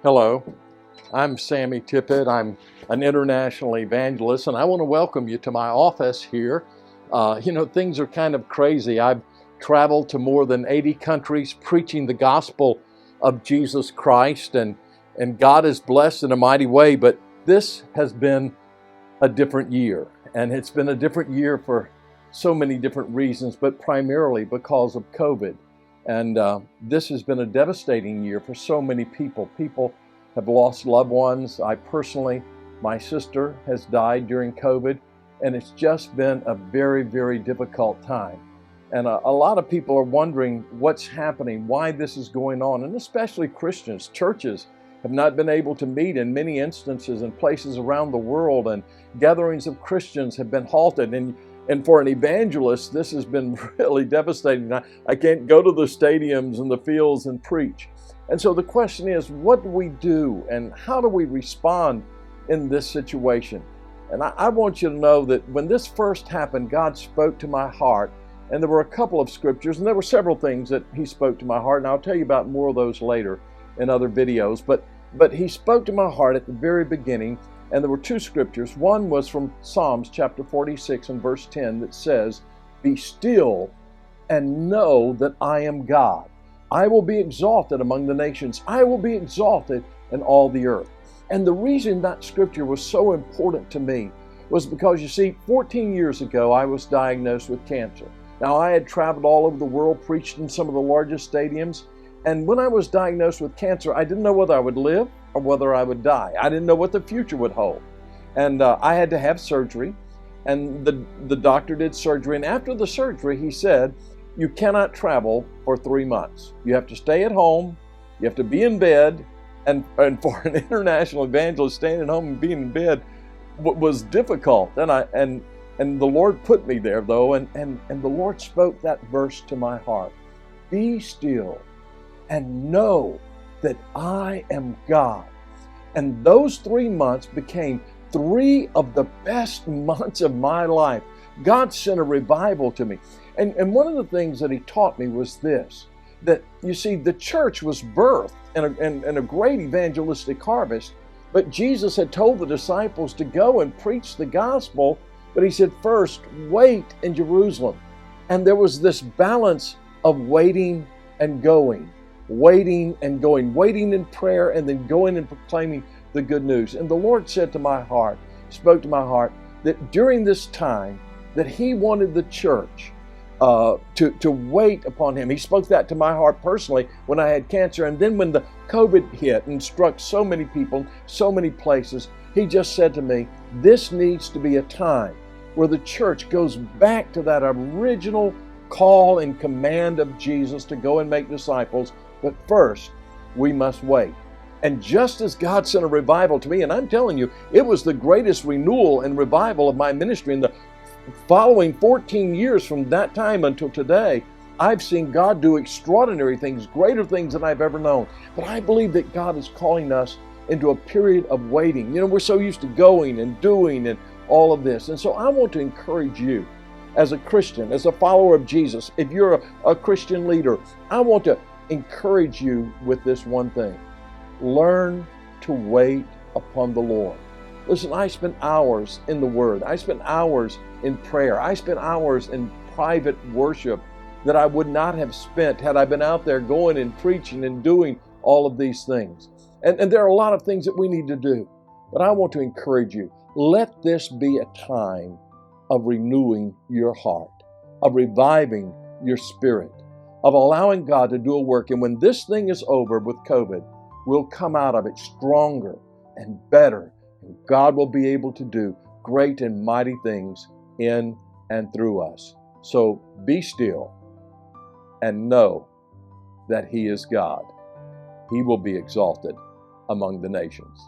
Hello, I'm Sammy Tippit. I'm an international evangelist, and I want to welcome you to my office here. Things are kind of crazy. I've traveled to more than 80 countries preaching the gospel of Jesus Christ, and God is blessed in a mighty way, but this has been a different year, and it's been a different year for so many different reasons, but primarily because of COVID. And this has been a devastating year for so many people. People have lost loved ones. My sister has died during COVID, and it's just been a very, very difficult time. And a lot of people are wondering what's happening, why this is going on, and especially Christians. Churches have not been able to meet in many instances in places around the world, and gatherings of Christians have been halted. And for an evangelist, this has been really devastating. I can't go to the stadiums and the fields and preach. And so the question is, what do we do and how do we respond in this situation? And I want you to know that when this first happened, God spoke to my heart. And there were a couple of scriptures, and there were several things that He spoke to my heart. And I'll tell you about more of those later in other videos. But He spoke to my heart at the very beginning. And there were two scriptures. One was from Psalms chapter 46 and verse 10 that says, "Be still and know that I am God. I will be exalted among the nations. I will be exalted in all the earth." And the reason that scripture was so important to me was because, you see, 14 years ago, I was diagnosed with cancer. Now, I had traveled all over the world, preached in some of the largest stadiums. And when I was diagnosed with cancer, I didn't know whether I would live or whether I would die. I didn't know what the future would hold. And I had to have surgery. And the doctor did surgery. And after the surgery, he said, "You cannot travel for 3 months. You have to stay at home. You have to be in bed." And for an international evangelist, staying at home and being in bed was difficult. And the Lord put me there, though. And the Lord spoke that verse to my heart. "Be still and know that I am God." And those 3 months became 3 of the best months of my life. God sent a revival to me. And one of the things that He taught me was this, that, you see, the church was birthed in a great evangelistic harvest, but Jesus had told the disciples to go and preach the gospel, but He said, first, wait in Jerusalem. And there was this balance of waiting and going. Waiting and going, waiting in prayer, and then going and proclaiming the good news. And the Lord said to my heart, spoke to my heart, that during this time that He wanted the church to wait upon Him. He spoke that to my heart personally when I had cancer. And then when the COVID hit and struck so many people, so many places, He just said to me, this needs to be a time where the church goes back to that original call and command of Jesus to go and make disciples. But first, we must wait. And just as God sent a revival to me, and I'm telling you, it was the greatest renewal and revival of my ministry in the following 14 years from that time until today, I've seen God do extraordinary things, greater things than I've ever known. But I believe that God is calling us into a period of waiting. You know, we're so used to going and doing and all of this. And so I want to encourage you as a Christian, as a follower of Jesus. If you're a Christian leader, I want to encourage you with this one thing. Learn to wait upon the Lord. Listen, I spent hours in the Word. I spent hours in prayer. I spent hours in private worship that I would not have spent had I been out there going and preaching and doing all of these things. And there are a lot of things that we need to do. But I want to encourage you. Let this be a time of renewing your heart, of reviving your spirit, of allowing God to do a work. And when this thing is over with COVID, we'll come out of it stronger and better. And God will be able to do great and mighty things in and through us. So be still and know that He is God. He will be exalted among the nations.